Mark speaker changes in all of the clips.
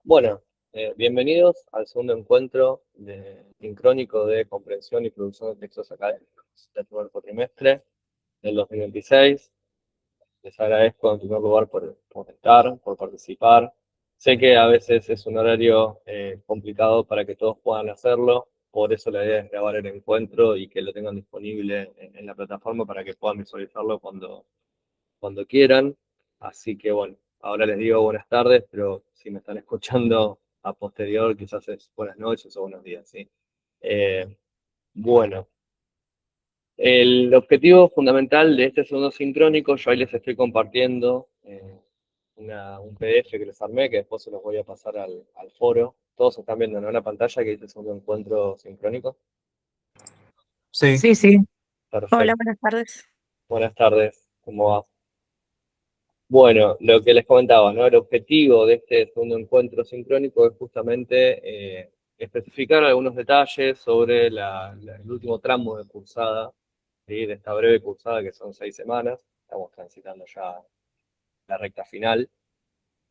Speaker 1: Bueno, bienvenidos al segundo encuentro sincrónico de comprensión y producción de textos académicos del primer cuatrimestre del 2026. Les agradezco en primer lugar por estar, por participar. Sé que a veces es un horario complicado para que todos puedan hacerlo, por eso la idea es grabar el encuentro y que lo tengan disponible en la plataforma para que puedan visualizarlo cuando quieran. Así que bueno, ahora les digo buenas tardes, pero si me están escuchando a posterior, quizás es buenas noches o buenos días, ¿sí? Eh, bueno, el objetivo fundamental de este segundo sincrónico, yo ahí les estoy compartiendo un PDF que les armé, que después se los voy a pasar al foro. Todos están viendo en una pantalla que dice segundo encuentro sincrónico.
Speaker 2: Sí,
Speaker 3: Sí, sí. Hola,
Speaker 1: Perfecto.
Speaker 3: buenas tardes.
Speaker 1: Buenas tardes, ¿cómo va? Bueno, lo que les comentaba, ¿no? El objetivo de este segundo encuentro sincrónico es justamente especificar algunos detalles sobre el último tramo de cursada, ¿sí? De esta breve cursada que son 6 semanas. Estamos transitando ya la recta final.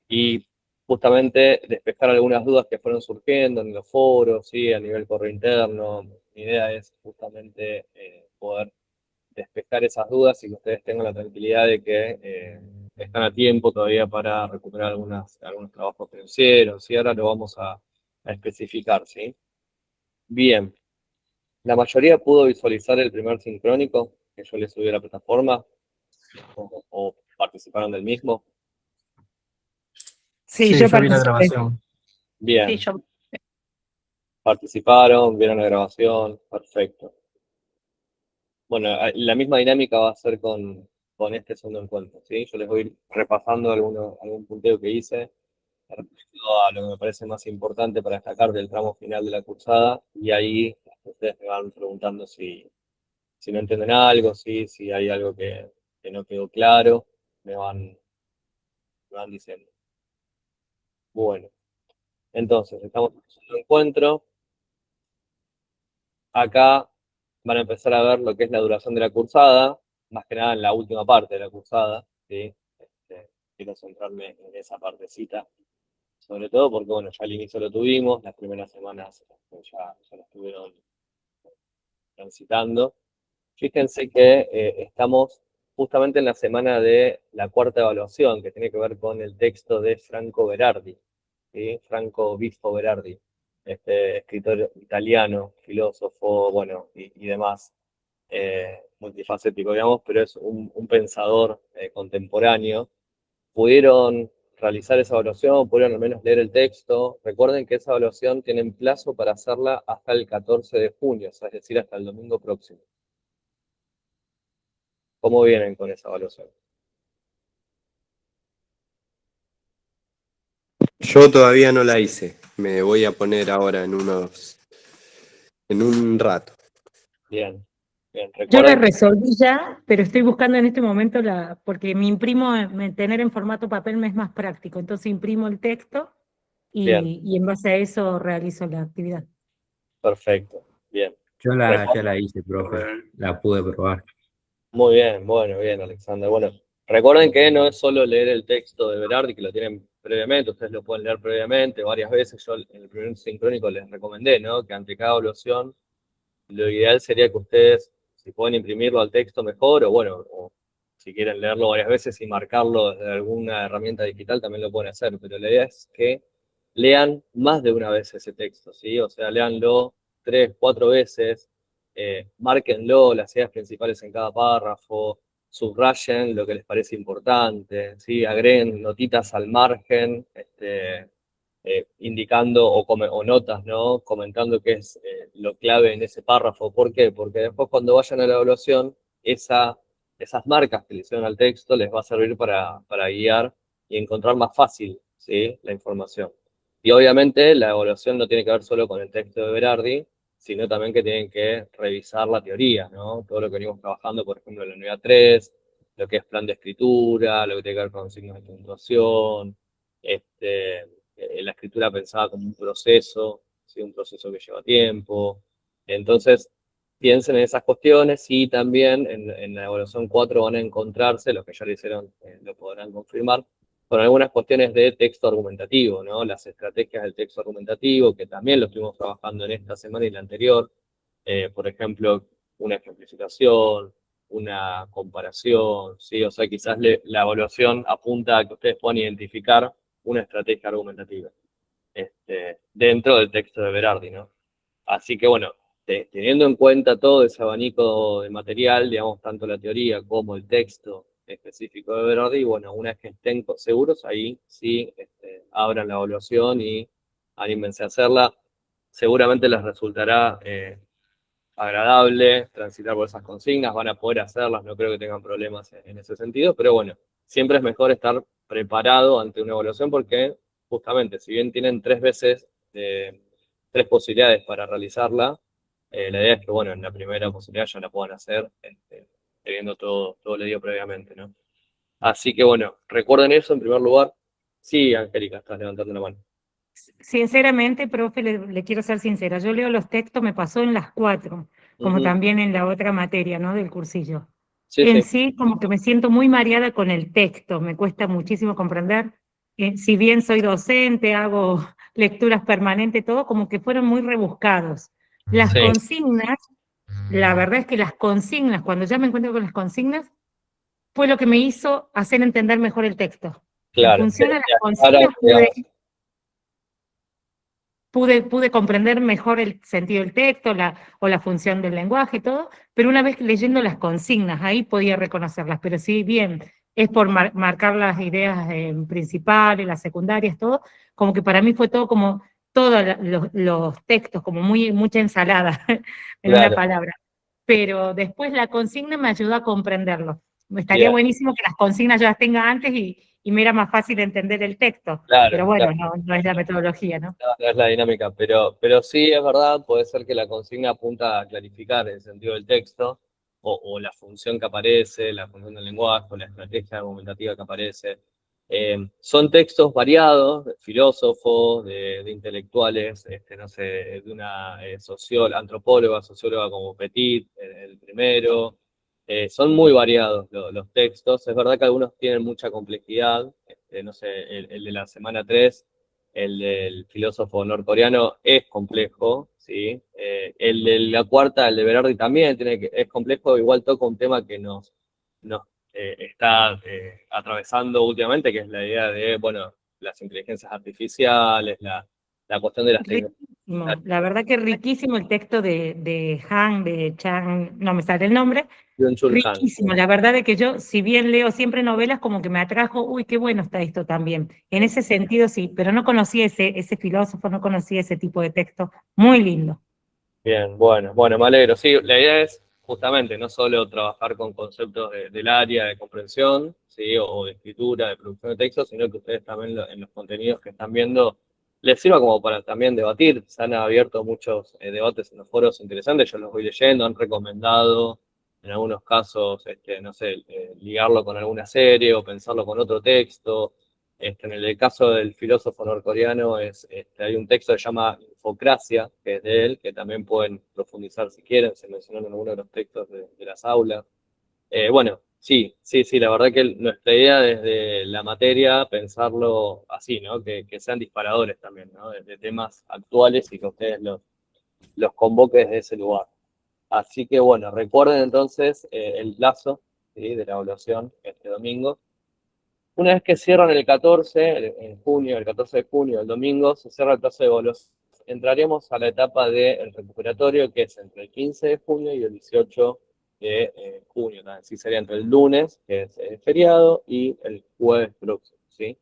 Speaker 1: Y justamente despejar algunas dudas que fueron surgiendo en los foros, ¿sí? A nivel correo interno. Mi idea es justamente poder despejar esas dudas y que ustedes tengan la tranquilidad de que están a tiempo todavía para recuperar algunos trabajos financieros, y ahora lo vamos a especificar, ¿sí? Bien, la mayoría pudo visualizar el primer sincrónico que yo les subí a la plataforma o participaron del mismo.
Speaker 3: Sí,
Speaker 2: sí,
Speaker 3: yo
Speaker 2: yo vi la
Speaker 3: participé.
Speaker 2: grabación.
Speaker 3: Sí,
Speaker 1: Bien,
Speaker 3: yo.
Speaker 1: participaron, vieron la grabación, perfecto. Bueno, la misma dinámica va a ser con este segundo encuentro, ¿sí? Yo les voy a ir repasando algún punteo que hice respecto a lo que me parece más importante para destacar del tramo final de la cursada, y ahí ustedes me van preguntando si no entienden algo, si hay algo que no quedó claro, me van diciendo. Bueno, entonces, estamos en un encuentro. Acá van a empezar a ver lo que es la duración de la cursada, más que nada en la última parte de la cursada, ¿sí? Quiero centrarme en esa partecita, sobre todo porque, bueno, ya al inicio lo tuvimos, las primeras semanas ya lo estuvieron transitando. Fíjense que estamos justamente en la semana de la cuarta evaluación, que tiene que ver con el texto de Franco Berardi, ¿sí? Franco Bifo Berardi, este escritor italiano, filósofo, bueno, y demás, multifacético, digamos, pero es un pensador contemporáneo. Pudieron realizar esa evaluación, pudieron al menos leer el texto. Recuerden que esa evaluación tienen plazo para hacerla hasta el 14 de junio, o sea, es decir, hasta el domingo próximo. ¿Cómo vienen con esa evaluación?
Speaker 4: Yo todavía no la hice. Me voy a poner ahora en un rato.
Speaker 1: Bien, bien.
Speaker 3: Yo la
Speaker 1: Recuerden que,
Speaker 3: resolví ya, pero estoy buscando en este momento porque me imprimo, tener en formato papel me es más práctico. Entonces imprimo el texto
Speaker 1: bien,
Speaker 3: y en base a eso realizo la actividad.
Speaker 1: perfecto, bien.
Speaker 5: Ya la hice, profe, la pude probar.
Speaker 1: Muy bien, bueno, bien, Alexander. Bueno, recuerden que no es solo leer el texto de Berardi, que lo tienen previamente, ustedes lo pueden leer previamente varias veces. Yo en el primer sincrónico les recomendé, ¿no? Que ante cada evaluación, lo ideal sería que ustedes, si pueden imprimirlo al texto mejor, o bueno, o si quieren leerlo varias veces y marcarlo desde alguna herramienta digital, también lo pueden hacer, pero la idea es que lean más de una vez ese texto, ¿sí? O sea, léanlo 3, 4 veces, márquenlo, las ideas principales en cada párrafo, subrayen lo que les parece importante, ¿sí? Agreguen notitas al margen, indicando o notas, ¿no? Comentando qué es lo clave en ese párrafo. ¿Por qué? Porque después cuando vayan a la evaluación, esas marcas que le hicieron al texto les va a servir para guiar y encontrar más fácil, ¿sí? La información. Y obviamente la evaluación no tiene que ver solo con el texto de Berardi, sino también que tienen que revisar la teoría, ¿no? Todo lo que venimos trabajando, por ejemplo, en la unidad 3, lo que es plan de escritura, lo que tiene que ver con signos de puntuación, la escritura pensada como un proceso, ¿sí? Un proceso que lleva tiempo. Entonces, piensen en esas cuestiones y también en la evaluación 4 van a encontrarse, los que ya lo hicieron lo podrán confirmar, con algunas cuestiones de texto argumentativo, ¿no? Las estrategias del texto argumentativo, que también lo estuvimos trabajando en esta semana y la anterior. Por ejemplo, una ejemplificación, una comparación, ¿sí? O sea, quizás la evaluación apunta a que ustedes puedan identificar una estrategia argumentativa dentro del texto de Berardi, ¿no? Así que bueno, teniendo en cuenta todo ese abanico de material, digamos, tanto la teoría como el texto específico de Berardi, bueno, una vez que estén seguros, ahí sí abran la evaluación y anímense a hacerla. Seguramente les resultará agradable transitar por esas consignas, van a poder hacerlas, no creo que tengan problemas en ese sentido, pero bueno, siempre es mejor estar preparado ante una evaluación porque justamente, si bien tienen 3 posibilidades para realizarla, la idea es que, bueno, en la primera posibilidad ya la puedan hacer, teniendo todo leído previamente, ¿no? Así que, bueno, recuerden eso en primer lugar. Sí, Angélica, estás levantando la mano.
Speaker 3: Sinceramente, profe, le quiero ser sincera, yo leo los textos, me pasó en las 4, como
Speaker 1: Ujú.
Speaker 3: también en la otra materia, ¿no? Del cursillo.
Speaker 1: Sí,
Speaker 3: En
Speaker 1: sí,
Speaker 3: sí, como que me siento muy mareada con el texto, me cuesta muchísimo comprender. Si bien soy docente, hago lecturas permanentes, todo, como que fueron muy rebuscados. Las
Speaker 1: sí,
Speaker 3: consignas, la verdad es que las consignas, cuando ya me encuentro con las consignas, fue lo que me hizo hacer entender mejor el texto. En
Speaker 1: claro.
Speaker 3: función a las
Speaker 1: Ahora,
Speaker 3: consignas
Speaker 1: digamos,
Speaker 3: pude comprender mejor el sentido del texto o la función del lenguaje y todo, pero una vez leyendo las consignas, ahí podía reconocerlas, pero si bien es por marcar las ideas principales, las secundarias, todo, como que para mí fue todo como, todos los textos, como mucha ensalada, en una
Speaker 1: claro,
Speaker 3: palabra. Pero después la consigna me ayudó a comprenderlo. Estaría
Speaker 1: bien,
Speaker 3: buenísimo que las consignas yo las tenga antes y me era más fácil entender el texto. Pero
Speaker 1: claro,
Speaker 3: bueno,
Speaker 1: claro.
Speaker 3: no es la metodología, ¿no?
Speaker 1: No es la dinámica, pero sí es verdad, puede ser que la consigna apunta a clarificar el sentido del texto o la función que aparece, la función del lenguaje, o la estrategia argumentativa que aparece. Son textos variados, de filósofos, de intelectuales, no sé, de una antropóloga, socióloga como Petit, el primero. Son muy variados los textos. Es verdad que algunos tienen mucha complejidad. No sé, el de la semana 3, el del filósofo norcoreano, es complejo, ¿sí? El de la cuarta, el de Berardi, también es complejo, igual toca un tema que nos está atravesando últimamente, que es la idea de, bueno, las inteligencias artificiales, la cuestión de las tecnologías.
Speaker 3: Riquísimo, la verdad que riquísimo el texto de Han, de Chang, no me sale el nombre,
Speaker 1: Byung-Chul Han.
Speaker 3: riquísimo, la verdad de que yo, si bien leo siempre novelas, como que me atrajo, uy, qué bueno está esto también. En ese sentido sí, pero no conocía ese filósofo, no conocía ese tipo de texto, muy lindo.
Speaker 1: Bien, bueno, me alegro. Sí, la idea es justamente no solo trabajar con conceptos del área de comprensión, ¿sí? O de escritura, de producción de texto, sino que ustedes también en los contenidos que están viendo les sirva como para también debatir. Se han abierto muchos debates en los foros interesantes, yo los voy leyendo, han recomendado en algunos casos, no sé, ligarlo con alguna serie o pensarlo con otro texto. En el caso del filósofo norcoreano hay un texto que se llama Infocracia, que es de él, que también pueden profundizar si quieren, se mencionaron en algunos de los textos de las aulas. Bueno, sí, la verdad que nuestra idea desde la materia, pensarlo así, ¿no? Que sean disparadores también, ¿no? De temas actuales y que ustedes los convoque desde ese lugar. Así que bueno, recuerden entonces el plazo, ¿sí? De la evaluación este domingo. Una vez que cierran el 14, en junio, el 14 de junio, el domingo, se cierra el plazo de evaluación. Entraremos a la etapa del recuperatorio, que es entre el 15 de junio y el 18 de junio. Así sería entre el lunes, que es feriado, y el jueves próximo, ¿sí?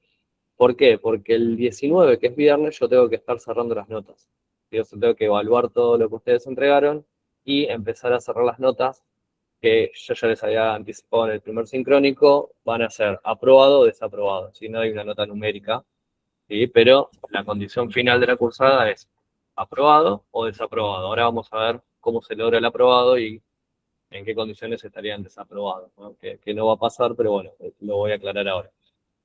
Speaker 1: ¿Por qué? Porque el 19, que es viernes, yo tengo que estar cerrando las notas. Yo tengo que evaluar todo lo que ustedes entregaron y empezar a cerrar las notas que yo ya les había anticipado en el primer sincrónico, van a ser aprobado o desaprobado. Si no hay una nota numérica, ¿sí? Pero la condición final de la cursada es aprobado o desaprobado. Ahora vamos a ver cómo se logra el aprobado y en qué condiciones estarían desaprobados, ¿no? Que no va a pasar, pero bueno, lo voy a aclarar ahora.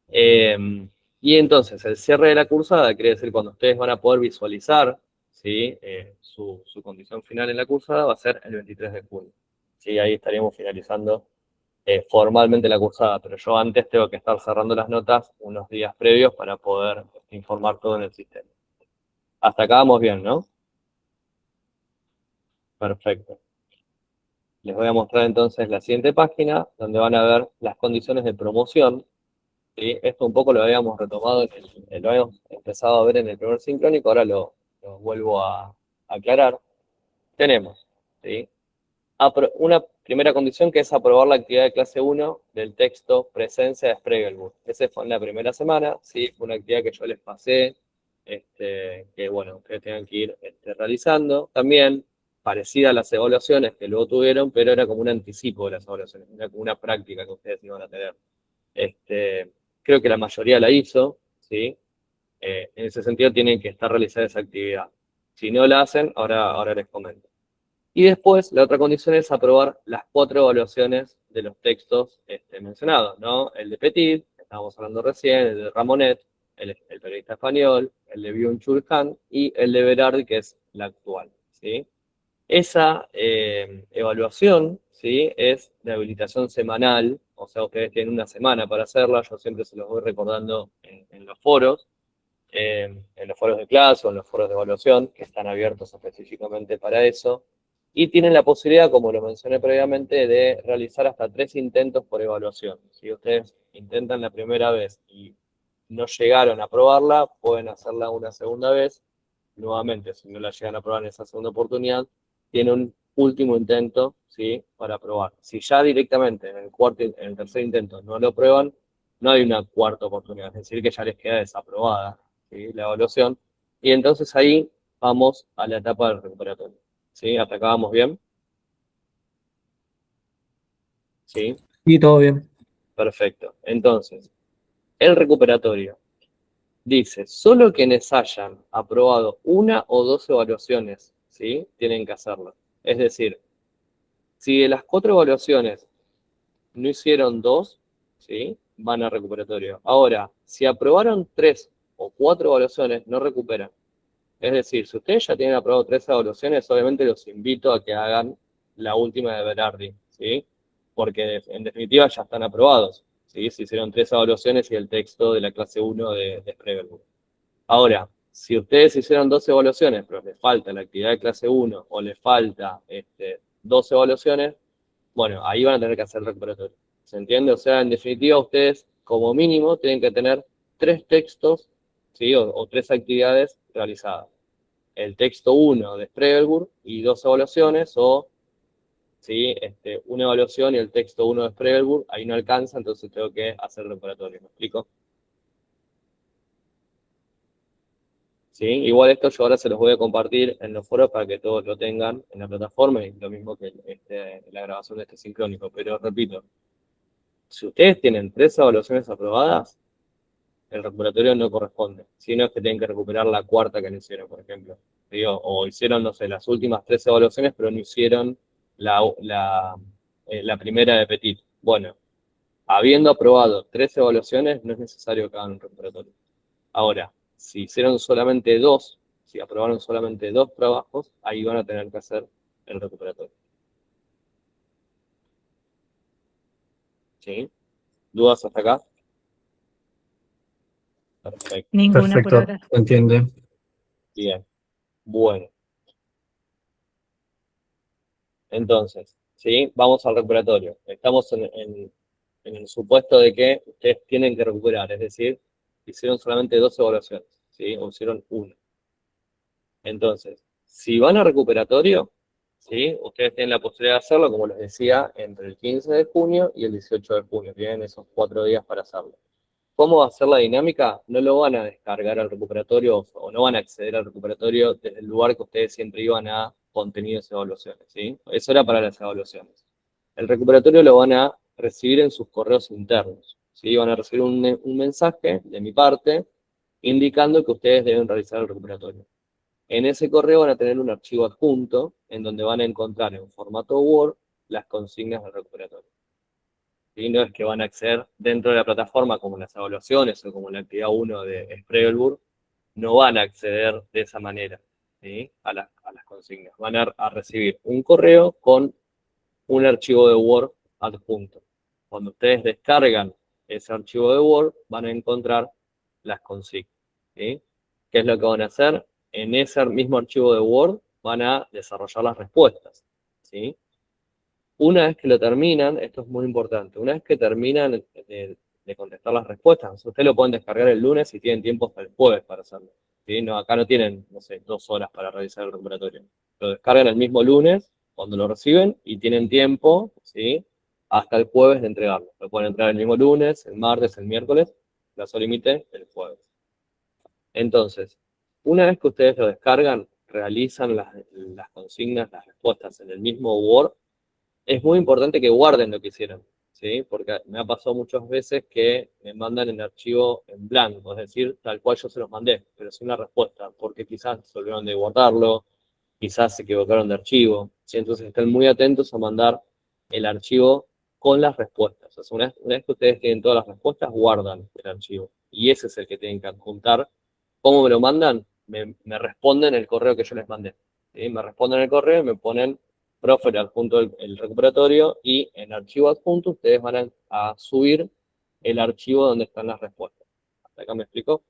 Speaker 1: Y entonces, el cierre de la cursada quiere decir cuando ustedes van a poder visualizar, ¿sí? Su condición final en la cursada va a ser el 23 de junio. ¿Sí? Ahí estaríamos finalizando formalmente la cursada, pero yo antes tengo que estar cerrando las notas unos días previos para poder informar todo en el sistema. Hasta acá vamos bien, ¿no? Perfecto. Les voy a mostrar entonces la siguiente página, donde van a ver las condiciones de promoción. ¿Sí? Esto un poco lo habíamos retomado, lo habíamos empezado a ver en el primer sincrónico, ahora lo vuelvo a aclarar. Tenemos, ¿sí? Una primera condición que es aprobar la actividad de clase 1 del texto presencia de Spregelburg. Ese fue en la primera semana, ¿sí? Fue una actividad que yo les pasé, que bueno, ustedes tengan que ir realizando. También parecida a las evaluaciones que luego tuvieron, pero era como un anticipo de las evaluaciones, era como una práctica que ustedes iban a tener. Creo que la mayoría la hizo, ¿sí? En ese sentido tienen que estar realizada esa actividad. Si no la hacen, ahora les comento. Y después, la otra condición es aprobar las 4 evaluaciones de los textos mencionados, ¿no? El de Petit, que estábamos hablando recién, el de Ramonet, el periodista español, el de Byung-Chul Han y el de Berardi, que es la actual, ¿sí? Esa evaluación, ¿sí? Es de habilitación semanal, o sea, ustedes tienen una semana para hacerla, yo siempre se los voy recordando en los foros de clase o en los foros de evaluación, que están abiertos específicamente para eso, y tienen la posibilidad, como lo mencioné previamente, de realizar hasta 3 intentos por evaluación. Si ustedes intentan la primera vez y no llegaron a aprobarla, pueden hacerla una segunda vez. Nuevamente, si no la llegan a aprobar en esa segunda oportunidad, tienen un último intento, ¿sí? Para aprobar. Si ya directamente en el tercer intento no lo aprueban, no hay una cuarta oportunidad, es decir, que ya les queda desaprobada, ¿sí? La evaluación. Y entonces ahí vamos a la etapa del recuperatorio. ¿Sí? ¿Hasta acá vamos bien? ¿Sí?
Speaker 2: Sí, todo bien.
Speaker 1: Perfecto. Entonces, el recuperatorio dice, solo quienes hayan aprobado una o 2 evaluaciones, ¿sí? Tienen que hacerlo. Es decir, si de las 4 evaluaciones no hicieron 2, ¿sí? Van a recuperatorio. Ahora, si aprobaron 3 o 4 evaluaciones, no recuperan. Es decir, si ustedes ya tienen aprobado 3 evaluaciones, obviamente los invito a que hagan la última de Berardi, ¿sí? Porque en definitiva ya están aprobados, ¿sí? Se hicieron 3 evaluaciones y el texto de la clase 1 de Spregelburg. Ahora, si ustedes hicieron 2 evaluaciones, pero les falta la actividad de clase 1 o les falta 2 evaluaciones, bueno, ahí van a tener que hacer el recuperatorio. ¿Se entiende? O sea, en definitiva, ustedes como mínimo tienen que tener 3 textos, ¿sí? O 3 actividades realizadas. El texto 1 de Spregelburg y 2 evaluaciones, o ¿sí? Una evaluación y el texto 1 de Spregelburg, ahí no alcanza, entonces tengo que hacer el recuperatorio. ¿Me explico? ¿Sí? Igual esto yo ahora se los voy a compartir en los foros para que todos lo tengan en la plataforma, y lo mismo que la grabación de este sincrónico. Pero repito, si ustedes tienen 3 evaluaciones aprobadas, el recuperatorio no corresponde, sino es que tienen que recuperar la cuarta que no hicieron, por ejemplo. ¿Digo? O hicieron, no sé, las últimas 3 evaluaciones, pero no hicieron la primera de Petit. Bueno, habiendo aprobado 3 evaluaciones, no es necesario que hagan un recuperatorio. Ahora, si hicieron solamente 2, si aprobaron solamente 2 trabajos, ahí van a tener que hacer el recuperatorio. ¿Sí? ¿Dudas hasta acá? Perfecto.
Speaker 3: Ninguna por
Speaker 2: Perfecto,
Speaker 3: ahora.
Speaker 2: entiende.
Speaker 1: Bien. Bueno. Entonces, ¿sí? Vamos al recuperatorio. Estamos en el supuesto de que ustedes tienen que recuperar, es decir, hicieron solamente 2 evaluaciones, ¿sí? O hicieron 1. Entonces, si van a recuperatorio, ¿sí? Ustedes tienen la posibilidad de hacerlo, como les decía, entre el 15 de junio y el 18 de junio. Tienen esos 4 días para hacerlo. ¿Cómo va a ser la dinámica? No lo van a descargar al recuperatorio o no van a acceder al recuperatorio desde el lugar que ustedes siempre iban a contenidos y evaluaciones, ¿sí? Eso era para las evaluaciones. El recuperatorio lo van a recibir en sus correos internos, ¿sí? Van a recibir un mensaje de mi parte indicando que ustedes deben realizar el recuperatorio. En ese correo van a tener un archivo adjunto en donde van a encontrar en formato Word las consignas del recuperatorio. ¿Sí? No es que van a acceder dentro de la plataforma como las evaluaciones o como la actividad 1 de Spregelburg, no van a acceder de esa manera, ¿sí? a las consignas. Van a recibir un correo con un archivo de Word adjunto. cuando ustedes descargan ese archivo de Word, van a encontrar las consignas, ¿sí? ¿Qué es lo que van a hacer? En ese mismo archivo de Word van a desarrollar las respuestas, ¿sí? Una vez que lo terminan, esto es muy importante, una vez que terminan de contestar las respuestas, ustedes lo pueden descargar el lunes y tienen tiempo hasta el jueves para hacerlo, ¿sí? No, acá no tienen, no sé, 2 horas para realizar el recuperatorio. Lo descargan el mismo lunes, cuando lo reciben, y tienen tiempo, ¿sí? Hasta el jueves de entregarlo. Lo pueden entregar el mismo lunes, el martes, el miércoles, plazo límite el jueves. Entonces, una vez que ustedes lo descargan, realizan las consignas, las respuestas en el mismo Word, es muy importante que guarden lo que hicieron, ¿sí? Porque me ha pasado muchas veces que me mandan el archivo en blanco, es decir, tal cual yo se los mandé, pero sin la respuesta, porque quizás se olvidaron de guardarlo, quizás se equivocaron de archivo, ¿sí? Entonces estén muy atentos a mandar el archivo con las respuestas. O sea, una vez que ustedes tienen todas las respuestas, guardan el archivo. Y ese es el que tienen que adjuntar. ¿Cómo me lo mandan? Me responden el correo que yo les mandé, ¿sí? Me responden el correo y me ponen, profe, le adjunto el recuperatorio, y en archivo adjunto ustedes van a subir el archivo donde están las respuestas. ¿Hasta acá me explico?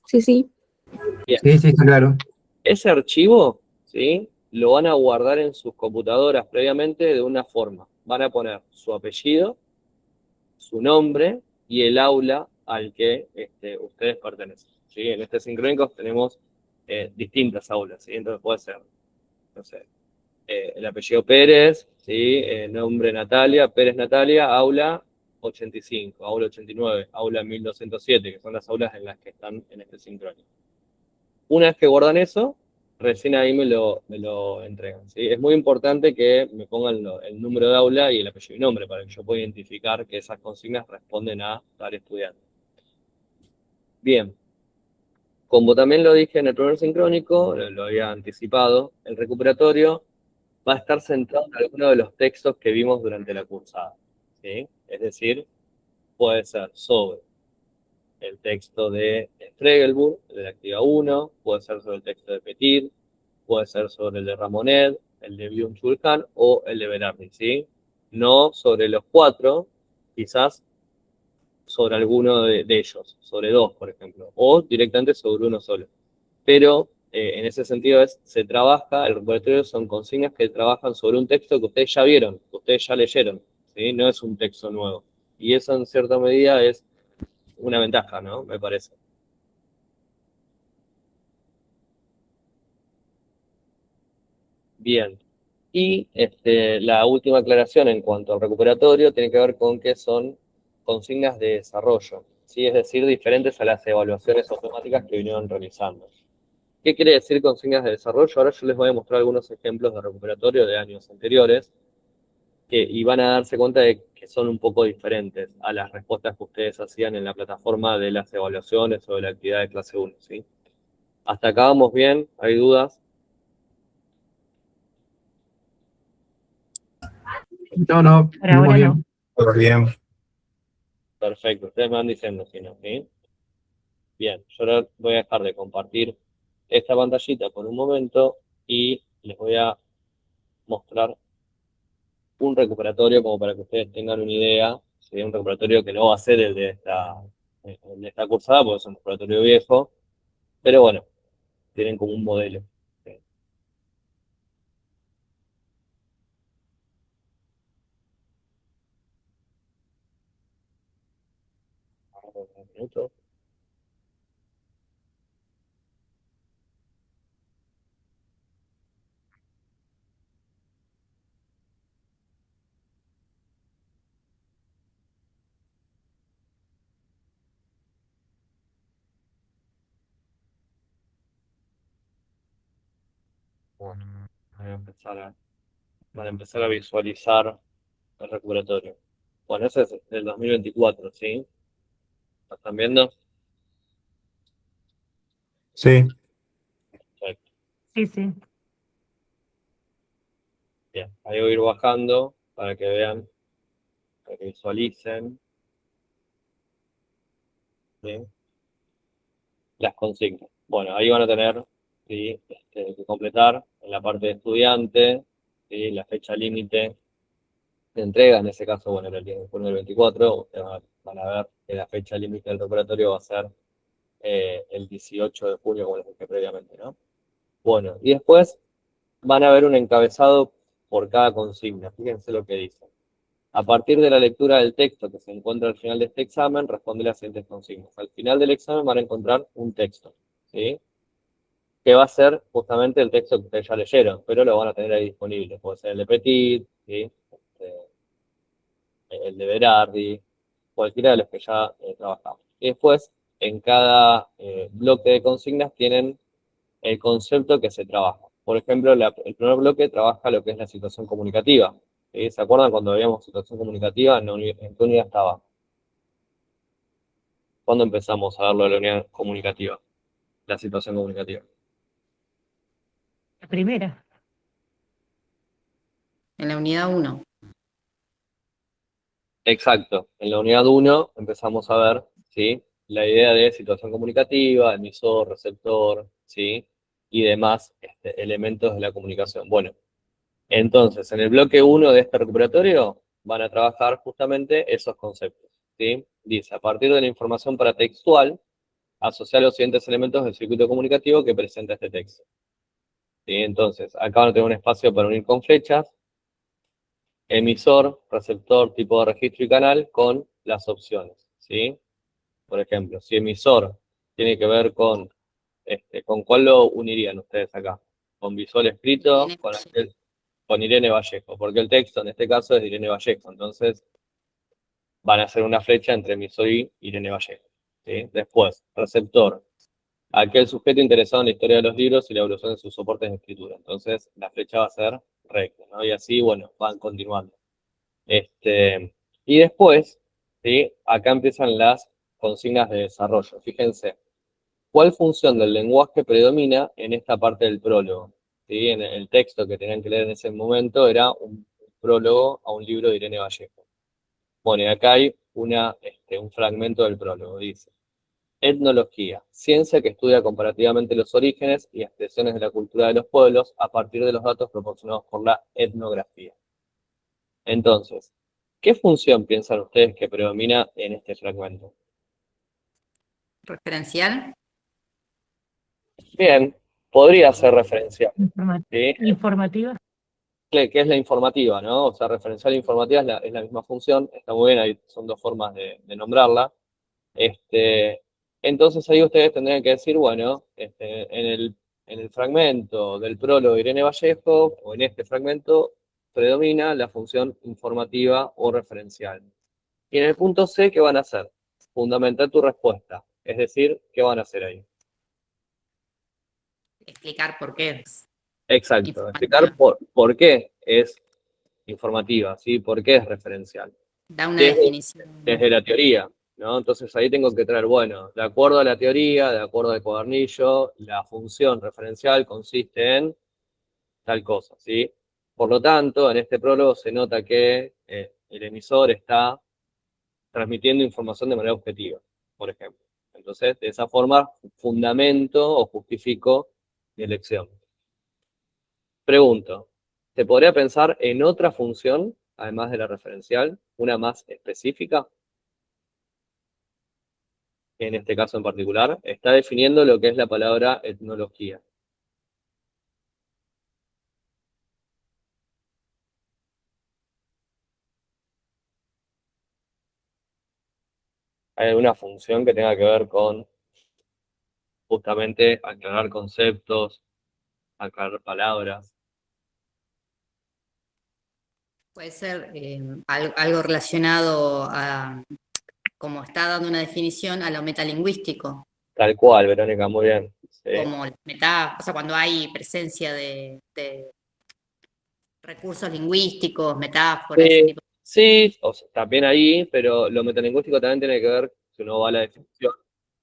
Speaker 2: Sí, sí.
Speaker 1: Bien.
Speaker 5: Sí, sí, está claro.
Speaker 1: Ese archivo, ¿sí? Lo van a guardar en sus computadoras previamente de una forma. Van a poner su apellido, su nombre y el aula al que ustedes pertenecen, ¿sí? En este Sincrónicos tenemos distintas aulas, ¿sí? Entonces puede ser, no sé, el apellido Pérez, ¿sí? Nombre Natalia, Pérez Natalia, aula 85, aula 89, aula 1207, que son las aulas en las que están en este Sincrónico. Una vez que guardan eso, recién ahí me lo entregan, ¿sí? Es muy importante que me pongan el número de aula y el apellido y nombre para que yo pueda identificar que esas consignas responden a tal estudiante. Bien, como también lo dije en el primer sincrónico, lo había anticipado, el recuperatorio va a estar centrado en alguno de los textos que vimos durante la cursada, ¿sí? Es decir, puede ser sobre el texto de Stregelburg, de la actividad 1, puede ser sobre el texto de Petit, puede ser sobre el de Ramonet, el de Byung-Chul Han o el de Berardi, ¿sí? No sobre los 4, quizás sobre alguno de ellos, sobre 2, por ejemplo, o directamente sobre uno solo. Pero en ese sentido se trabaja, el repertorio son consignas que trabajan sobre un texto que ustedes ya vieron, que ustedes ya leyeron, ¿sí? No es un texto nuevo. Y eso en cierta medida es una ventaja, ¿no? Me parece. Bien. Y la última aclaración en cuanto al recuperatorio tiene que ver con que son consignas de desarrollo, ¿sí? Es decir, diferentes a las evaluaciones automáticas que vinieron realizando. ¿Qué quiere decir consignas de desarrollo? Ahora yo les voy a mostrar algunos ejemplos de recuperatorio de años anteriores y van a darse cuenta de que son un poco diferentes a las respuestas que ustedes hacían en la plataforma de las evaluaciones o de la actividad de clase 1, ¿sí? ¿Hasta acá vamos bien? ¿Hay dudas?
Speaker 5: No,
Speaker 3: Por ahora no.
Speaker 2: Todo bien.
Speaker 1: Perfecto, ustedes me van diciendo si no, ¿sí? Bien, yo ahora voy a dejar de compartir esta pantallita por un momento y les voy a mostrar un recuperatorio como para que ustedes tengan una idea. Sería un recuperatorio que no va a ser el de esta cursada, porque es un recuperatorio viejo, pero bueno, tienen como un modelo. ¿Sí? Ahora, un minuto. Bueno, van a empezar a visualizar el recuperatorio. Bueno, ese es del 2024, ¿sí? ¿Lo están viendo?
Speaker 2: Sí.
Speaker 1: Perfecto.
Speaker 3: Sí, sí.
Speaker 1: Bien, ahí voy a ir bajando para que vean, para que visualicen, ¿sí? Las consignas. Bueno, ahí van a tener, ¿sí? Que completar en la parte de estudiante, ¿sí? La fecha límite de entrega, en ese caso, bueno, era el 10 de junio del 24, ustedes van a ver que la fecha límite del recuperatorio va a ser el 18 de junio, como les dije previamente, ¿no? Bueno, y después van a ver un encabezado por cada consigna. Fíjense lo que dice. A partir de la lectura del texto que se encuentra al final de este examen, responde las siguientes consignas. Al final del examen van a encontrar un texto, ¿sí? Que va a ser justamente el texto que ustedes ya leyeron, pero lo van a tener ahí disponible. Puede ser el de Petit, ¿sí? El de Berardi, cualquiera de los que ya trabajamos. Y después, en cada bloque de consignas tienen el concepto que se trabaja. Por ejemplo, el primer bloque trabaja lo que es la situación comunicativa. ¿Sí? ¿Se acuerdan cuando veíamos situación comunicativa? ¿En qué unidad estaba? ¿Cuándo empezamos a verlo de la unidad comunicativa? La situación comunicativa.
Speaker 3: La primera.
Speaker 6: En la unidad 1.
Speaker 1: Exacto. En la unidad 1 empezamos a ver, ¿sí? La idea de situación comunicativa, emisor, receptor, ¿sí? Y demás elementos de la comunicación. Bueno, entonces, en el bloque 1 de este recuperatorio van a trabajar justamente esos conceptos, ¿sí? Dice, a partir de la información paratextual, asociar los siguientes elementos del circuito comunicativo que presenta este texto. ¿Sí? Entonces, acá van a tener un espacio para unir con flechas, emisor, receptor, tipo de registro y canal con las opciones, ¿sí? Por ejemplo, si emisor tiene que ver con cuál lo unirían ustedes acá, con visual escrito, con Irene Vallejo, porque el texto en este caso es de Irene Vallejo, entonces van a hacer una flecha entre emisor y Irene Vallejo, ¿sí? Después, receptor, aquel sujeto interesado en la historia de los libros y la evolución de sus soportes de escritura, entonces la flecha va a ser recta, ¿no? Y así, bueno, van continuando. Y después, ¿sí? Acá empiezan las consignas de desarrollo. Fíjense, ¿cuál función del lenguaje predomina en esta parte del prólogo? ¿Sí? En el texto que tenían que leer en ese momento era un prólogo a un libro de Irene Vallejo. Bueno, y acá hay un fragmento del prólogo. Dice, etnología, ciencia que estudia comparativamente los orígenes y expresiones de la cultura de los pueblos a partir de los datos proporcionados por la etnografía. Entonces, ¿qué función piensan ustedes que predomina en este fragmento?
Speaker 6: Referencial.
Speaker 1: Bien, podría ser referencial. ¿Sí?
Speaker 3: Informativa.
Speaker 1: Que es la informativa, ¿no? O sea, referencial e informativa es la misma función, está muy bien, ahí son dos formas de nombrarla. Entonces ahí ustedes tendrían que decir, bueno, en el fragmento del prólogo de Irene Vallejo, o en este fragmento, predomina la función informativa o referencial. Y en el punto C, ¿qué van a hacer? Fundamentar tu respuesta. Es decir, ¿qué van a hacer ahí?
Speaker 6: Explicar por qué.
Speaker 1: Exacto, explicar por qué es informativa, ¿sí? ¿Por qué es referencial?
Speaker 6: Da una definición.
Speaker 1: Desde la teoría, ¿no? Entonces ahí tengo que traer, bueno, de acuerdo a la teoría, de acuerdo al cuadernillo, la función referencial consiste en tal cosa, ¿sí? Por lo tanto, en este prólogo se nota que el emisor está transmitiendo información de manera objetiva, por ejemplo. Entonces, de esa forma, fundamento o justifico mi elección. Pregunto, ¿se podría pensar en otra función, además de la referencial, una más específica? En este caso en particular, está definiendo lo que es la palabra etnología. ¿Hay alguna función que tenga que ver con justamente aclarar conceptos, aclarar palabras?
Speaker 6: Puede ser algo relacionado a, como está dando una definición, a lo metalingüístico.
Speaker 1: Tal cual, Verónica, muy bien. Sí.
Speaker 6: Como o sea, cuando hay presencia de recursos lingüísticos, metáforas, ese tipo.
Speaker 1: Sí, o sea, también ahí, pero lo metalingüístico también tiene que ver, si uno va a la definición,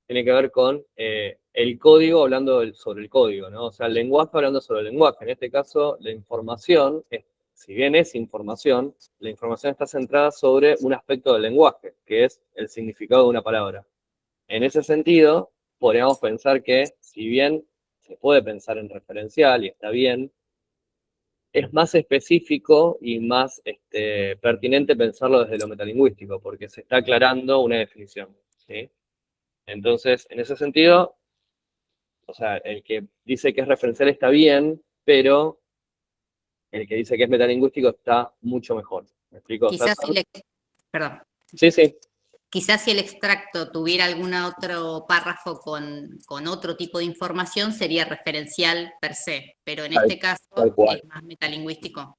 Speaker 1: tiene que ver con el código hablando sobre el código, ¿no? O sea, el lenguaje hablando sobre el lenguaje. En este caso, la información, si bien es información, la información está centrada sobre un aspecto del lenguaje, que es el significado de una palabra. En ese sentido, podríamos pensar que, si bien se puede pensar en referencial y está bien, es más específico y más pertinente pensarlo desde lo metalingüístico, porque se está aclarando una definición, ¿sí? Entonces, en ese sentido, o sea, el que dice que es referencial está bien, pero el que dice que es metalingüístico está mucho mejor. ¿Me explico? O sea,
Speaker 6: Quizás perdón.
Speaker 1: sí, sí,
Speaker 6: Quizás si el extracto tuviera algún otro párrafo con otro tipo de información, sería referencial per se, pero en
Speaker 1: tal,
Speaker 6: este caso
Speaker 1: tal cual.
Speaker 6: es más metalingüístico.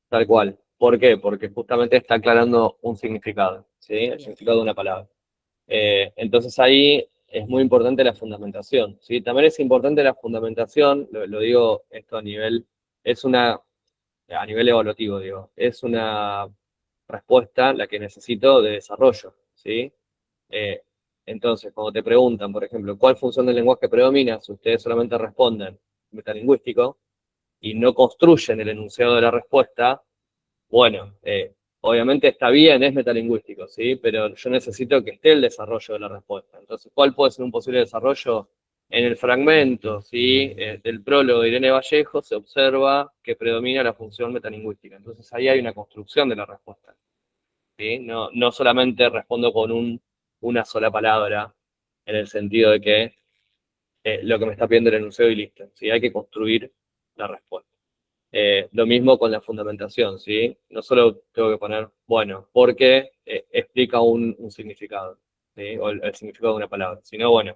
Speaker 1: Tal cual. ¿Por qué? Porque justamente está aclarando un significado, ¿sí? El
Speaker 6: Bien.
Speaker 1: significado de una palabra. Entonces ahí es muy importante la fundamentación, ¿sí? También es importante la fundamentación, lo digo esto a nivel evaluativo, digo, es una respuesta la que necesito de desarrollo, ¿sí? Eh, entonces, cuando te preguntan, por ejemplo, ¿cuál función del lenguaje predomina? Si ustedes solamente responden metalingüístico y no construyen el enunciado de la respuesta, bueno, obviamente está bien, es metalingüístico, ¿sí? Pero yo necesito que esté el desarrollo de la respuesta. Entonces, ¿cuál puede ser un posible desarrollo? En el fragmento, ¿sí? Del prólogo de Irene Vallejo se observa que predomina la función metalingüística. Entonces, ahí hay una construcción de la respuesta, ¿sí? No solamente respondo con una sola palabra, en el sentido de que lo que me está pidiendo el enunciado y listo, ¿sí? Hay que construir la respuesta. Lo mismo con la fundamentación, ¿sí? No solo tengo que poner, bueno, porque explica un significado, ¿sí? O el significado de una palabra, sino, bueno,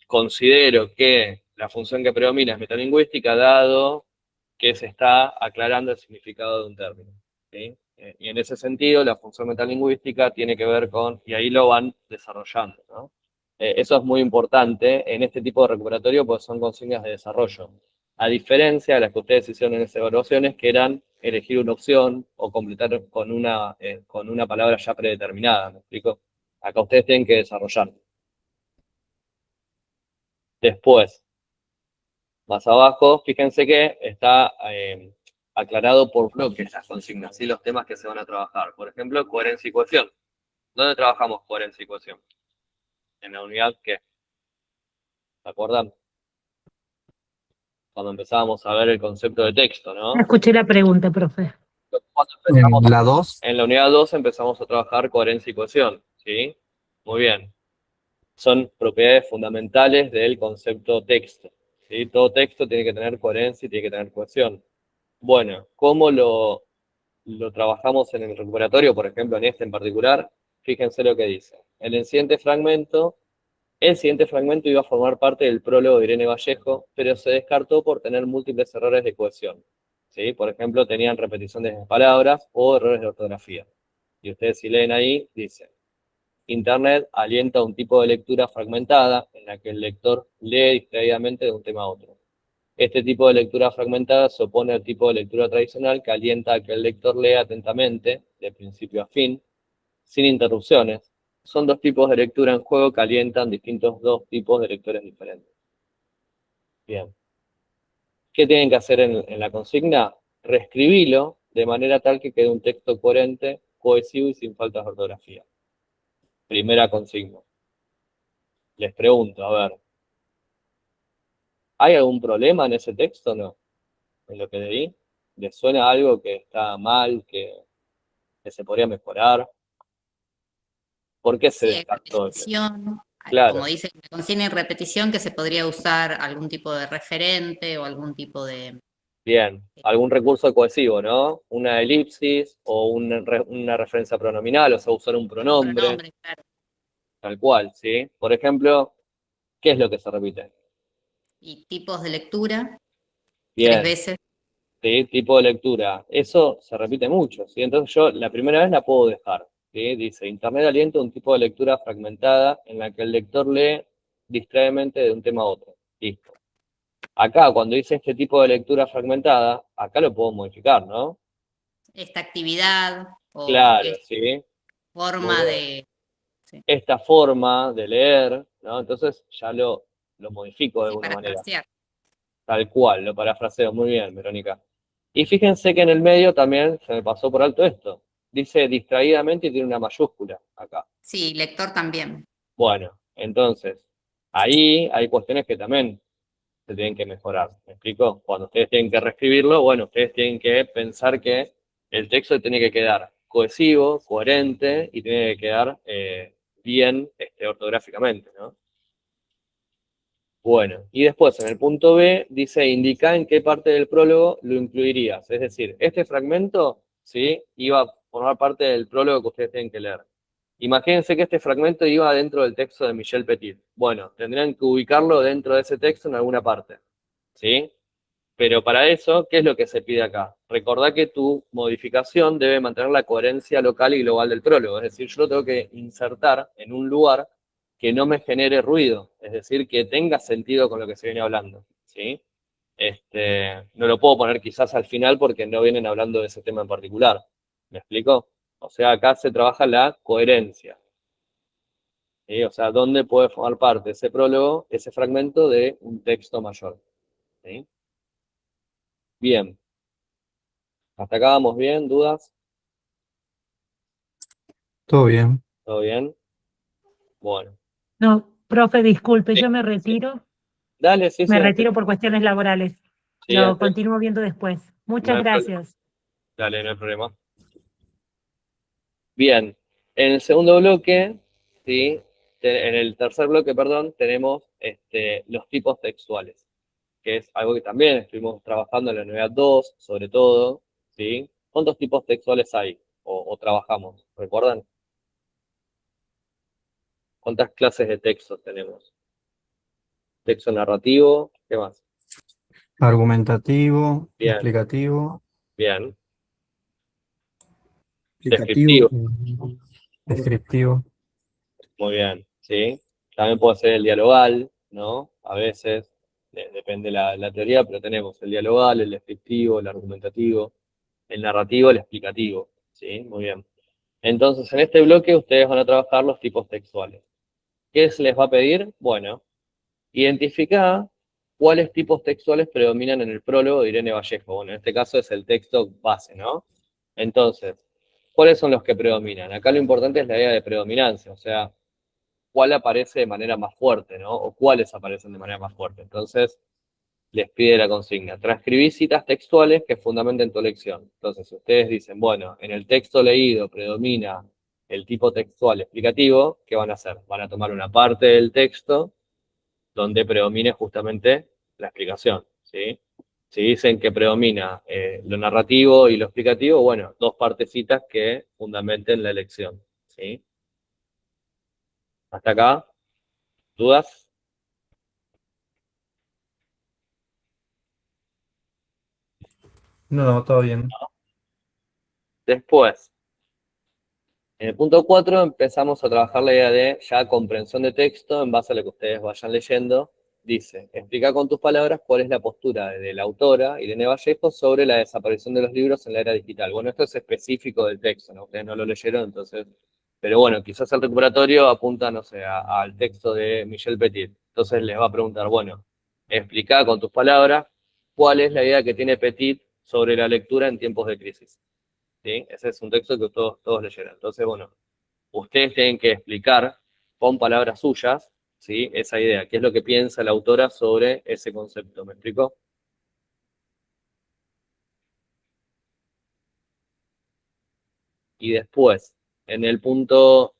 Speaker 1: considero que la función que predomina es metalingüística, dado que se está aclarando el significado de un término, ¿sí? Y en ese sentido, la función metalingüística tiene que ver con, y ahí lo van desarrollando, ¿no? Eso es muy importante en este tipo de recuperatorio, porque son consignas de desarrollo. A diferencia de las que ustedes hicieron en esas evaluaciones, que eran elegir una opción o completar con una palabra ya predeterminada, ¿me explico? Acá ustedes tienen que desarrollar. Después, más abajo, fíjense que está aclarado por bloques las consignas, ¿sí? Los temas que se van a trabajar. Por ejemplo, coherencia y cohesión. ¿Dónde trabajamos coherencia y cohesión? En la unidad que, ¿se acuerdan? Cuando empezábamos a ver el concepto de texto, ¿no?
Speaker 3: No escuché la pregunta, profe.
Speaker 1: Cuando
Speaker 2: En
Speaker 1: empezamos,
Speaker 2: la 2,
Speaker 1: en la unidad 2 empezamos a trabajar coherencia y cohesión, ¿sí? Muy bien. Son propiedades fundamentales del concepto texto, ¿sí? Todo texto tiene que tener coherencia y tiene que tener cohesión. Bueno, ¿cómo lo trabajamos en el recuperatorio, por ejemplo, en este en particular? Fíjense lo que dice. El siguiente fragmento iba a formar parte del prólogo de Irene Vallejo, pero se descartó por tener múltiples errores de cohesión, ¿sí? Por ejemplo, tenían repetición de palabras o errores de ortografía. Y ustedes si leen ahí, dice, Internet alienta un tipo de lectura fragmentada en la que el lector lee distraídamente de un tema a otro. Este tipo de lectura fragmentada se opone al tipo de lectura tradicional que alienta a que el lector lea atentamente, de principio a fin, sin interrupciones. Son dos tipos de lectura en juego que alientan distintos dos tipos de lectores diferentes. Bien. ¿Qué tienen que hacer en la consigna? Reescribilo de manera tal que quede un texto coherente, cohesivo y sin faltas de ortografía. Primera consigna. Les pregunto, a ver, ¿hay algún problema en ese texto o no? En lo que leí. ¿Les suena algo que está mal, que se podría mejorar? ¿Por qué se
Speaker 6: Sí, hay
Speaker 1: descartó?
Speaker 6: repetición,
Speaker 1: Claro,
Speaker 6: como dice la consigna y repetición, que se podría usar algún tipo de referente o algún tipo de...
Speaker 1: bien. Algún recurso cohesivo, ¿no? Una elipsis o una referencia pronominal, o sea, usar un pronombre,
Speaker 6: pronombre, claro.
Speaker 1: tal cual, ¿sí? Por ejemplo, ¿qué es lo que se repite?
Speaker 6: Y tipos de lectura, 3
Speaker 1: Bien,
Speaker 6: veces.
Speaker 1: ¿sí? Tipo de lectura. Eso se repite mucho, ¿sí? Entonces yo la primera vez la puedo dejar, ¿sí? Dice, Internet alienta un tipo de lectura fragmentada en la que el lector lee distraídamente de un tema a otro. Listo. Acá, cuando dice este tipo de lectura fragmentada, acá lo puedo modificar, ¿no?
Speaker 6: Esta actividad o
Speaker 1: Claro,
Speaker 6: esta
Speaker 1: ¿sí? Muy
Speaker 6: forma
Speaker 1: bien.
Speaker 6: de... Sí,
Speaker 1: Esta forma de leer, ¿no? Entonces ya lo modifico de
Speaker 6: sí,
Speaker 1: alguna
Speaker 6: para
Speaker 1: manera.
Speaker 6: frasear.
Speaker 1: Tal cual, lo parafraseo. Muy bien, Verónica. Y fíjense que en el medio también se me pasó por alto esto. Dice distraídamente y tiene una mayúscula acá.
Speaker 6: Sí, lector también.
Speaker 1: Bueno, entonces, ahí hay cuestiones que también se tienen que mejorar. ¿Me explico? Cuando ustedes tienen que reescribirlo, bueno, ustedes tienen que pensar que el texto tiene que quedar cohesivo, coherente y tiene que quedar bien ortográficamente, ¿no? Bueno, y después en el punto B dice indica en qué parte del prólogo lo incluirías. Es decir, este fragmento, ¿sí?, iba a formar parte del prólogo que ustedes tienen que leer. Imagínense que este fragmento iba dentro del texto de Michel Petit. Bueno, tendrían que ubicarlo dentro de ese texto en alguna parte, ¿sí? Pero para eso, ¿qué es lo que se pide acá? Recordá que tu modificación debe mantener la coherencia local y global del prólogo. Es decir, yo lo tengo que insertar en un lugar que no me genere ruido. Es decir, que tenga sentido con lo que se viene hablando, ¿sí? No lo puedo poner quizás al final porque no vienen hablando de ese tema en particular. ¿Me explico? O sea, acá se trabaja la coherencia, ¿sí? O sea, ¿dónde puede formar parte ese prólogo, ese fragmento de un texto mayor? ¿Sí? Bien. ¿Hasta acá vamos bien? ¿Dudas?
Speaker 2: Todo bien.
Speaker 1: ¿Todo bien? Bueno.
Speaker 3: No, profe, disculpe,
Speaker 1: Sí,
Speaker 3: yo me
Speaker 1: sí.
Speaker 3: retiro.
Speaker 1: Dale, sí,
Speaker 3: Me
Speaker 1: sí.
Speaker 3: retiro por cuestiones laborales.
Speaker 1: Sí,
Speaker 3: Lo continúo viendo después.
Speaker 1: no
Speaker 3: Muchas
Speaker 1: hay problema.
Speaker 3: gracias.
Speaker 1: Dale, no hay problema. Bien. En el segundo bloque, ¿sí? En el tercer bloque, perdón, tenemos los tipos textuales, que es algo que también estuvimos trabajando en la unidad 2, sobre todo, ¿sí? ¿Cuántos tipos textuales hay? O trabajamos, ¿recuerdan? ¿Cuántas clases de texto tenemos? Texto narrativo, ¿qué más?
Speaker 2: Argumentativo,
Speaker 1: Bien,
Speaker 2: explicativo,
Speaker 1: bien.
Speaker 5: Explicativo.
Speaker 1: Descriptivo,
Speaker 2: descriptivo.
Speaker 1: muy bien, ¿sí? También puede ser el dialogal, ¿no? A veces, depende la teoría, pero tenemos el dialogal, el descriptivo, el argumentativo, el narrativo, el explicativo, ¿sí? Muy bien. Entonces, en este bloque ustedes van a trabajar los tipos textuales. ¿Qué se les va a pedir? Bueno, identificar cuáles tipos textuales predominan en el prólogo de Irene Vallejo. Bueno, en este caso es el texto base, ¿no? Entonces, ¿cuáles son los que predominan? Acá lo importante es la idea de predominancia, o sea, cuál aparece de manera más fuerte, ¿no? O cuáles aparecen de manera más fuerte. Entonces, les pide la consigna. Transcribí citas textuales que fundamenten tu elección. Entonces, si ustedes dicen, bueno, en el texto leído predomina el tipo textual explicativo, ¿qué van a hacer? Van a tomar una parte del texto donde predomine justamente la explicación, ¿sí? Si dicen que predomina lo narrativo y lo explicativo, bueno, dos partecitas que fundamenten la elección, ¿sí? ¿Hasta acá? ¿Dudas?
Speaker 2: No, todo bien.
Speaker 1: Después, en el punto 4 empezamos a trabajar la idea de ya comprensión de texto en base a lo que ustedes vayan leyendo. Dice, explica con tus palabras cuál es la postura de la autora, Irene Vallejo, sobre la desaparición de los libros en la era digital. Bueno, esto es específico del texto, ¿no? Ustedes no lo leyeron, entonces... Pero bueno, quizás el recuperatorio apunta, no sé, al texto de Michel Petit. Entonces les va a preguntar, bueno, explica con tus palabras cuál es la idea que tiene Petit sobre la lectura en tiempos de crisis. ¿Sí? Ese es un texto que todos leyeron. Entonces, bueno, ustedes tienen que explicar con palabras suyas, ¿sí?, esa idea, qué es lo que piensa la autora sobre ese concepto. ¿Me explico? Y después, en el punto,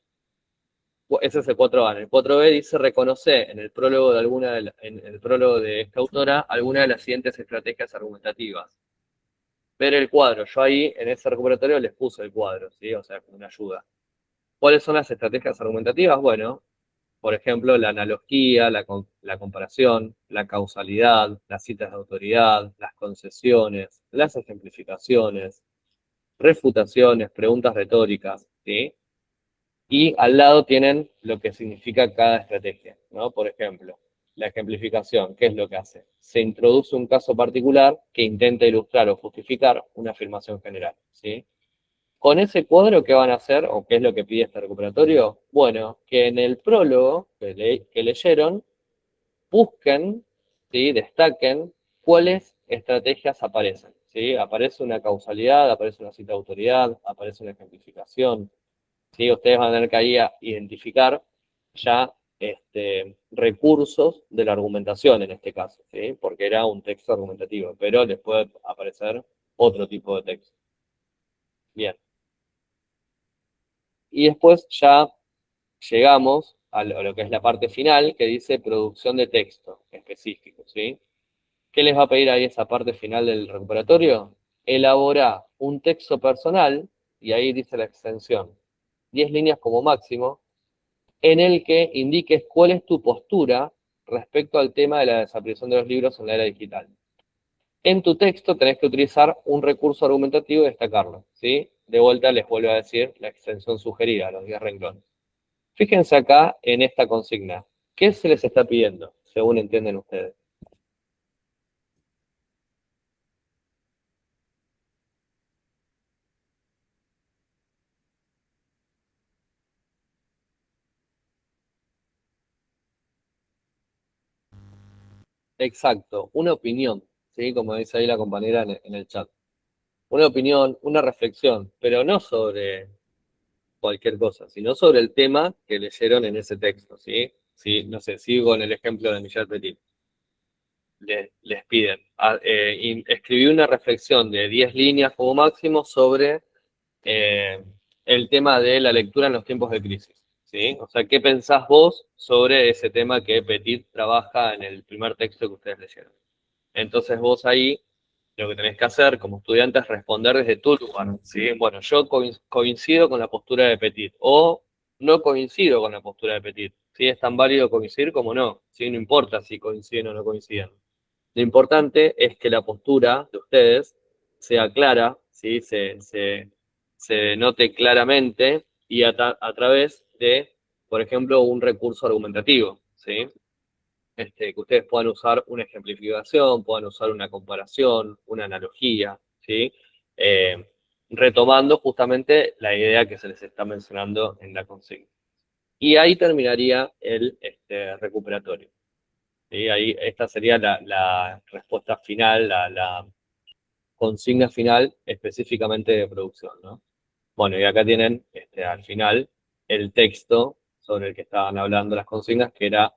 Speaker 1: ese es el 4A. En el 4B dice reconocer en el prólogo en el prólogo de esta autora alguna de las siguientes estrategias argumentativas. Ver el cuadro. Yo ahí, en ese recuperatorio, les puse el cuadro, ¿sí? O sea, como una ayuda. ¿Cuáles son las estrategias argumentativas? Bueno, por ejemplo, la analogía, la comparación, la causalidad, las citas de autoridad, las concesiones, las ejemplificaciones, refutaciones, preguntas retóricas, ¿sí? Y al lado tienen lo que significa cada estrategia, ¿no? Por ejemplo, la ejemplificación, ¿qué es lo que hace? Se introduce un caso particular que intenta ilustrar o justificar una afirmación general, ¿sí? Con ese cuadro, ¿qué van a hacer? ¿O qué es lo que pide este recuperatorio? Bueno, que en el prólogo que leyeron, busquen, ¿sí?, destaquen cuáles estrategias aparecen, ¿sí? Aparece una causalidad, aparece una cita de autoridad, aparece una ejemplificación, ¿sí? Ustedes van a tener que ahí a identificar ya recursos de la argumentación en este caso, ¿sí? Porque era un texto argumentativo, pero les puede aparecer otro tipo de texto. Bien. Y después ya llegamos a lo que es la parte final, que dice producción de texto específico, ¿sí? ¿Qué les va a pedir ahí esa parte final del recuperatorio? Elabora un texto personal, y ahí dice la extensión, 10 líneas como máximo, en el que indiques cuál es tu postura respecto al tema de la desaparición de los libros en la era digital. En tu texto tenés que utilizar un recurso argumentativo y destacarlo, ¿sí? De vuelta les vuelvo a decir la extensión sugerida, los 10 renglones. Fíjense acá en esta consigna. ¿Qué se les está pidiendo, según entienden ustedes? Exacto, una opinión, ¿sí? Como dice ahí la compañera en el chat. Una opinión, una reflexión, pero no sobre cualquier cosa, sino sobre el tema que leyeron en ese texto, ¿sí? Sí, no sé, sigo en el ejemplo de Michel Petit. Les piden, escribí una reflexión de 10 líneas como máximo sobre el tema de la lectura en los tiempos de crisis, ¿sí? O sea, ¿qué pensás vos sobre ese tema que Petit trabaja en el primer texto que ustedes leyeron? Entonces vos ahí lo que tenés que hacer como estudiante es responder desde tu lugar, ¿sí? Bueno, yo coincido con la postura de Petit, o no coincido con la postura de Petit, ¿sí? Es tan válido coincidir como no, ¿sí? No importa si coinciden o no coinciden. Lo importante es que la postura de ustedes sea clara, ¿sí? Se note claramente y a través de, por ejemplo, un recurso argumentativo, ¿sí? Que ustedes puedan usar una ejemplificación, puedan usar una comparación, una analogía, ¿sí? Retomando justamente la idea que se les está mencionando en la consigna. Y ahí terminaría el recuperatorio. ¿Sí? Ahí esta sería la respuesta final, la consigna final específicamente de producción, ¿no? Bueno, y acá tienen al final el texto sobre el que estaban hablando las consignas, que era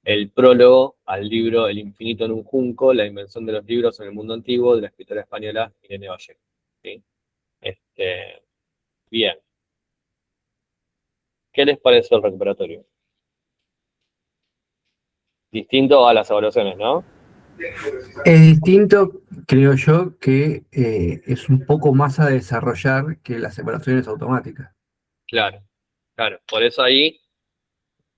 Speaker 1: el prólogo al libro El infinito en un junco, la invención de los libros en el mundo antiguo, de la escritora española Irene Vallejo. ¿Sí? Bien. ¿Qué les pareció el recuperatorio? Distinto a las evaluaciones, ¿no?
Speaker 7: Es distinto, creo yo, que es un poco más a desarrollar que las evaluaciones automáticas.
Speaker 1: Claro, claro. Por eso ahí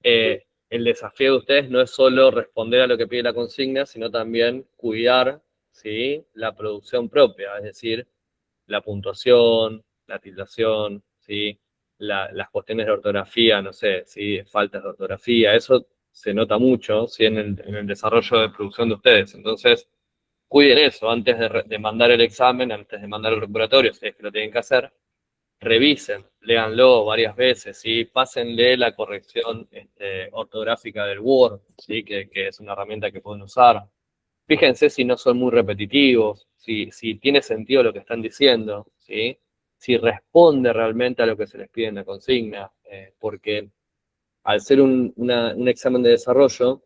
Speaker 1: el desafío de ustedes no es solo responder a lo que pide la consigna, sino también cuidar, ¿sí? La producción propia, es decir, la puntuación, la tildación, ¿sí? Las cuestiones de ortografía, no sé, ¿sí? Faltas de ortografía, eso se nota mucho, ¿sí? En el desarrollo de producción de ustedes. Entonces, cuiden eso antes de mandar el examen, antes de mandar el recuperatorio, si es que lo tienen que hacer, revisen, léanlo varias veces, ¿sí? Pásenle la corrección ortográfica del Word, ¿sí? Que es una herramienta que pueden usar. Fíjense si no son muy repetitivos, si tiene sentido lo que están diciendo, ¿sí? Si responde realmente a lo que se les pide en la consigna, porque al ser un examen de desarrollo,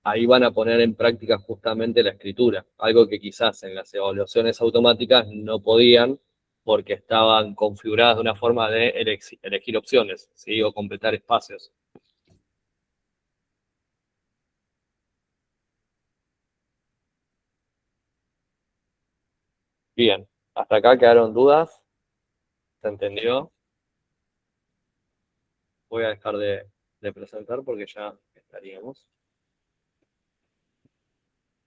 Speaker 1: ahí van a poner en práctica justamente la escritura, algo que quizás en las evaluaciones automáticas no podían porque estaban configuradas de una forma de elegir opciones, ¿sí? O completar espacios. Bien, hasta acá quedaron dudas. ¿Se entendió? Voy a dejar de presentar porque ya estaríamos.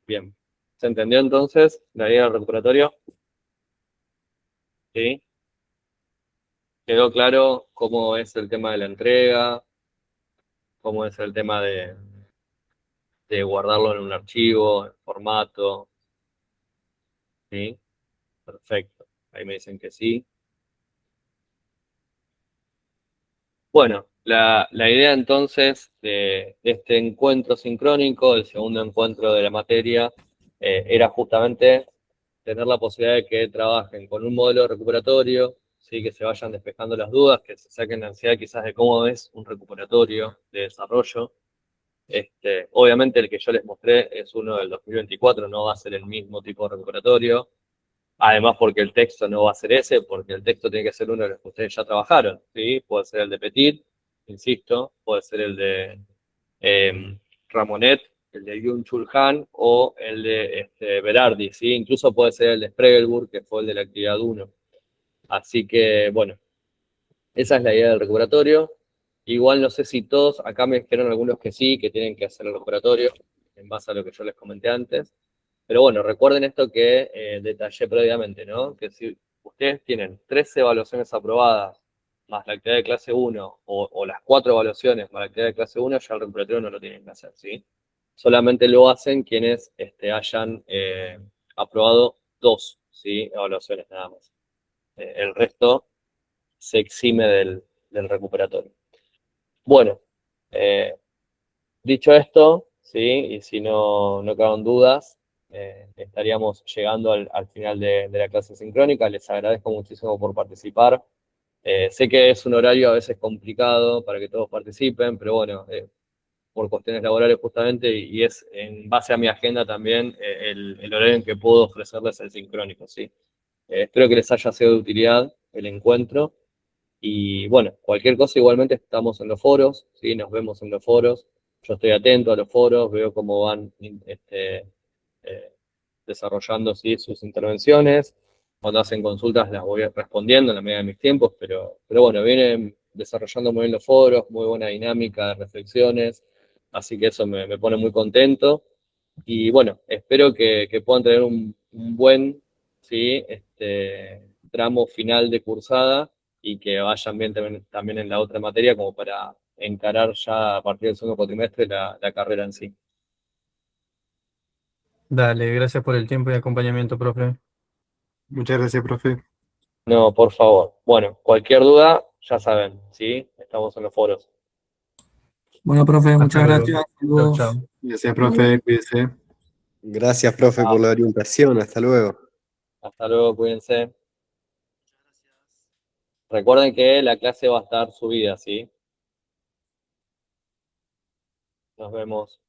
Speaker 1: Bien. ¿Se entendió entonces la idea del recuperatorio? ¿Sí? ¿Quedó claro cómo es el tema de la entrega? ¿Cómo es el tema de guardarlo en un archivo, en formato? ¿Sí? Perfecto. Ahí me dicen que sí. Bueno, la idea entonces de este encuentro sincrónico, el segundo encuentro de la materia, era justamente tener la posibilidad de que trabajen con un modelo recuperatorio, ¿sí? Que se vayan despejando las dudas, que se saquen la ansiedad quizás de cómo es un recuperatorio de desarrollo. Obviamente el que yo les mostré es uno del 2024, no va a ser el mismo tipo de recuperatorio. Además, porque el texto no va a ser ese, porque el texto tiene que ser uno de los que ustedes ya trabajaron, ¿sí? Puede ser el de Petit, insisto, puede ser el de Ramonet, el de Byung-Chul Han o el de Berardi, ¿sí? Incluso puede ser el de Spregelburg, que fue el de la actividad 1. Así que, bueno, esa es la idea del recuperatorio. Igual no sé si todos, acá me dijeron algunos que sí, que tienen que hacer el recuperatorio, en base a lo que yo les comenté antes. Pero bueno, recuerden esto que detallé previamente, ¿no? Que si ustedes tienen 13 evaluaciones aprobadas más la actividad de clase 1 o las 4 evaluaciones más la actividad de clase 1, ya el recuperatorio no lo tienen que hacer, ¿sí? Solamente lo hacen quienes hayan aprobado 2, ¿sí? Evaluaciones nada más. El resto se exime del recuperatorio. Bueno, dicho esto, ¿sí? Y si no quedan dudas, estaríamos llegando al final de la clase sincrónica. Les agradezco muchísimo por participar. Sé que es un horario a veces complicado para que todos participen, pero bueno, por cuestiones laborales justamente, y es en base a mi agenda también el horario en que puedo ofrecerles el sincrónico, ¿sí? Espero que les haya sido de utilidad el encuentro. Y bueno, cualquier cosa igualmente estamos en los foros, ¿sí? Nos vemos en los foros. Yo estoy atento a los foros, veo cómo van eh, desarrollando, ¿sí? Sus intervenciones. Cuando hacen consultas las voy respondiendo en la medida de mis tiempos, pero bueno, vienen desarrollando muy bien los foros, muy buena dinámica de reflexiones, así que eso me pone muy contento. Y bueno, espero que puedan tener un buen, ¿sí? Tramo final de cursada y que vayan bien también en la otra materia como para encarar ya a partir del segundo cuatrimestre la carrera en sí.
Speaker 2: Dale, gracias por el tiempo y acompañamiento, profe.
Speaker 8: Muchas gracias, profe.
Speaker 1: No, por favor. Bueno, cualquier duda, ya saben, ¿sí? Estamos en los foros.
Speaker 7: Bueno, profe,
Speaker 2: Hasta
Speaker 7: muchas
Speaker 2: luego.
Speaker 7: gracias.
Speaker 2: Chao,
Speaker 7: Saludos.
Speaker 2: chao.
Speaker 8: Gracias, profe. Cuídese.
Speaker 4: Gracias, profe, por la orientación. Hasta luego.
Speaker 1: Hasta luego, cuídense. Recuerden que la clase va a estar subida, ¿sí? Nos vemos.